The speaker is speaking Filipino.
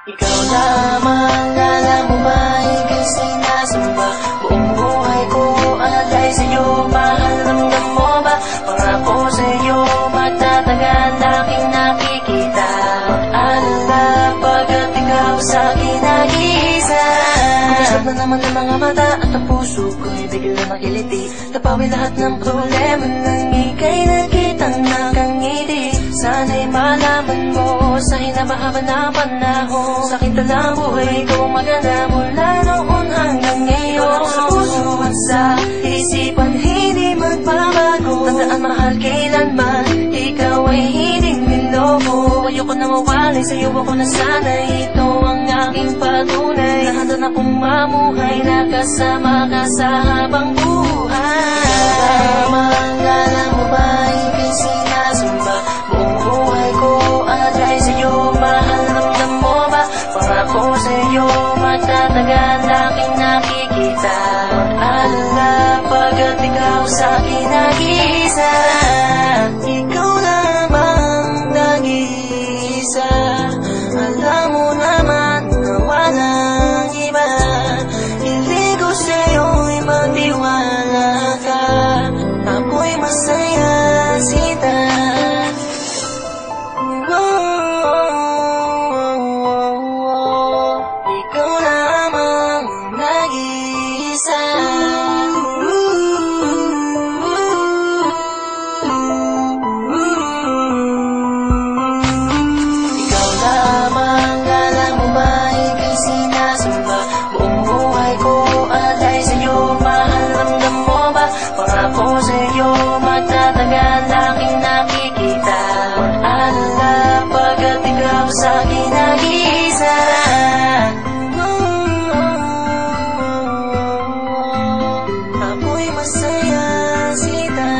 Ikaw lamang, alam mo ba, ika'y sinasamba. Buong buhay ko alay sa'yo, mahal, ramdam mo ba? Pangako sa'yo, magtatagal, aking nakikita. Mag-alala, pagkat ikaw sa'kin nag-iisa. Kumasap na naman ang mga mata at ang puso ko'y bigla makiliti. Tapawi lahat ng problema nang ika'y nakitang nakangiti. Sana'y malaman mo sa hinabahaba na panahon, sa akin talang buhay ko maganda mula noon hanggang ngayon. Sa puso at sa isipan hindi magbabago. Tandaan mahal kailanman, ikaw ay hindi niloko. Ayoko na mawalay sa'yo, ako na sana ito ang aking patunay. Nahanda na kong mamuhay na kasama ka sa habang buhay. Lamang alam mo ba, ika'y sinasamba. Buong buhay ko alay sa'yo, mahal, ramdam mo ba? Pangako sa'yo, magtatagal, aking nakikita. Mag-alala, pagkat ikaw sa'kin nag-iisa. Ikaw lamang nag-iisa. Alam mo naman na walang iba. Hindi ko sa'yo'y magtiwala ka. Ako'y masaya, Sita. Ikaw lamang nag-iisa. Ikaw lamang, alam mo ba, ika'y sinasamba. Buong buhay ko alay sa'yo, mahal, ramdam mo ba? Pangako sa'yo, magtatagal, aking nakikita. Mag-alala, pagkat ikaw sa'kin nag-iisa. Ako'y masaya, Sita.